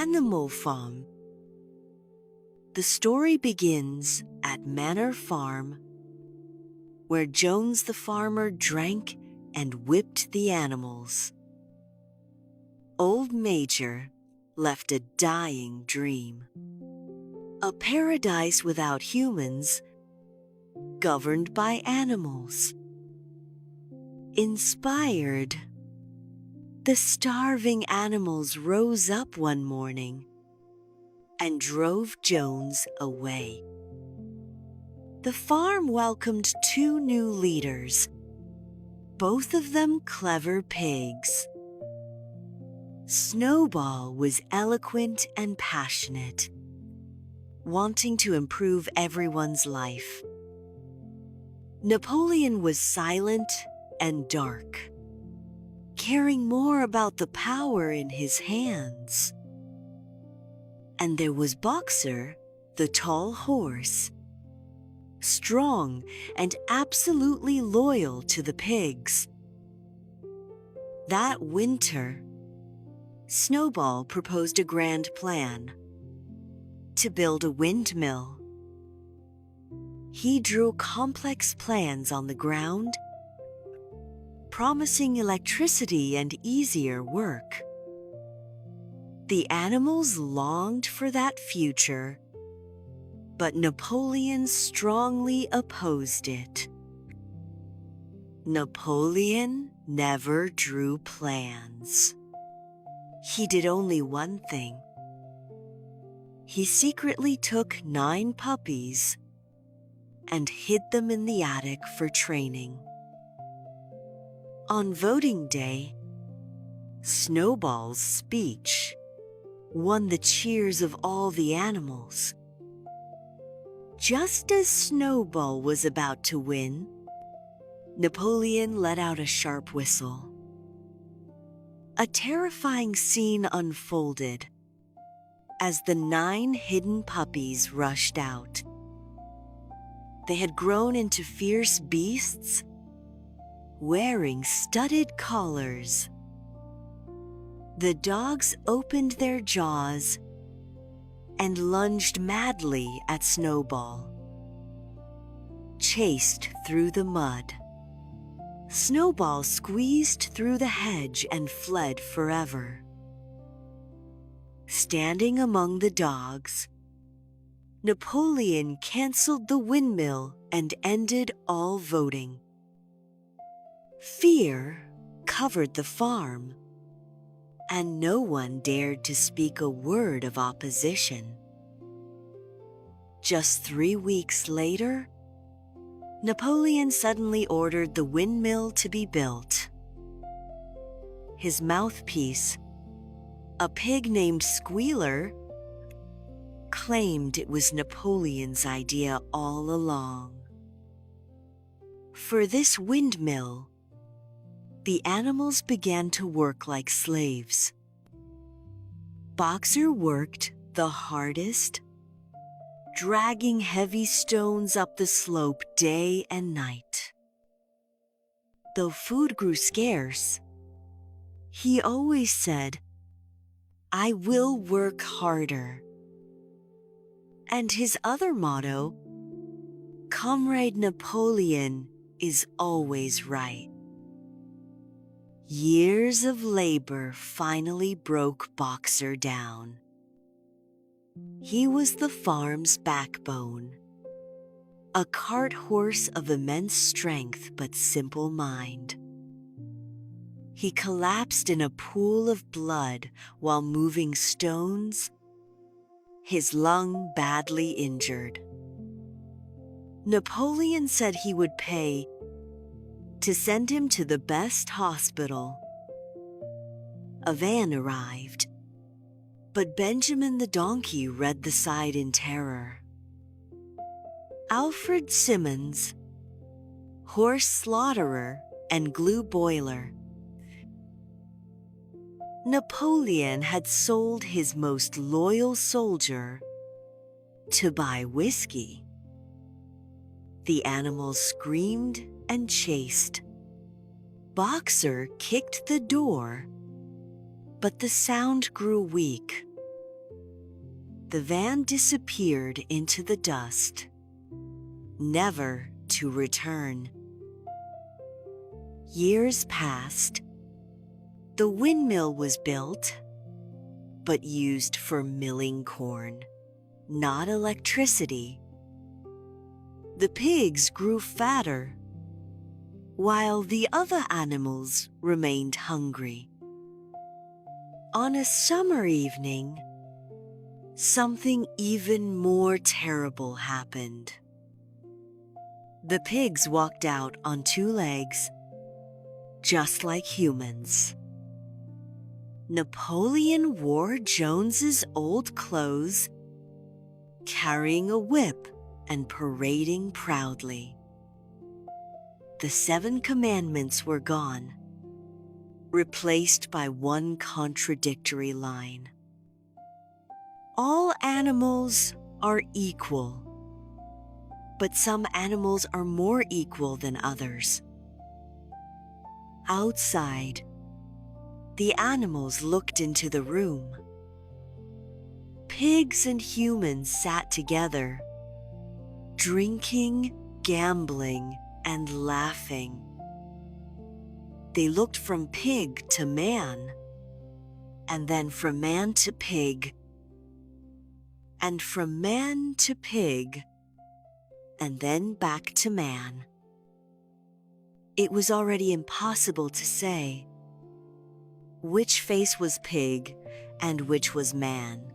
Animal Farm. The story begins at Manor Farm, where Jones the farmer drank and whipped the animals. Old Major left a dying dream. A paradise without humans, governed by animals. Inspired, the starving animals rose up one morning and drove Jones away. The farm welcomed two new leaders, both of them clever pigs. Snowball was eloquent and passionate, wanting to improve everyone's life. Napoleon was silent and dark, caring more about the power in his hands. And there was Boxer, the tall horse, strong and absolutely loyal to the pigs. That winter, Snowball proposed a grand plan: to build a windmill. He drew complex plans on the ground, promising electricity and easier work. The animals longed for that future, but Napoleon strongly opposed it. Napoleon never drew plans. He did only one thing. He secretly took 9 puppies and hid them in the attic for training. On voting day, Snowball's speech won the cheers of all the animals. Just as Snowball was about to win, Napoleon let out a sharp whistle. A terrifying scene unfolded as the 9 hidden puppies rushed out. They had grown into fierce beasts, wearing studded collars. The dogs opened their jaws and lunged madly at Snowball. Chased through the mud, Snowball squeezed through the hedge and fled forever. Standing among the dogs, Napoleon canceled the windmill and ended all voting. Fear covered the farm, and no one dared to speak a word of opposition. Just 3 weeks later, Napoleon suddenly ordered the windmill to be built. His mouthpiece, a pig named Squealer, claimed it was Napoleon's idea all along. For this windmill, the animals began to work like slaves. Boxer worked the hardest, dragging heavy stones up the slope day and night. Though food grew scarce, he always said, "I will work harder." And his other motto, "Comrade Napoleon is always right." Years of labor finally broke Boxer down. He was the farm's backbone, a cart horse of immense strength but simple mind. He collapsed in a pool of blood while moving stones, his lung badly injured. Napoleon said he would pay to send him to the best hospital. A van arrived, but Benjamin the donkey read the side in terror. Alfred Simmons, horse slaughterer and glue boiler. Napoleon had sold his most loyal soldier to buy whiskey. The animals screamed and chased. Boxer kicked the door, but the sound grew weak. The van disappeared into the dust, never to return. Years passed. The windmill was built, but used for milling corn, not electricity. The pigs grew fatter, while the other animals remained hungry. On a summer evening, something even more terrible happened. The pigs walked out on two legs, just like humans. Napoleon wore Jones's old clothes, carrying a whip and parading proudly. The 7 commandments were gone, replaced by one contradictory line. All animals are equal, but some animals are more equal than others. Outside, the animals looked into the room. Pigs and humans sat together, drinking, gambling, and laughing. They looked from pig to man, and then from man to pig, and from man to pig, and then back to man. It was already impossible to say which face was pig and which was man.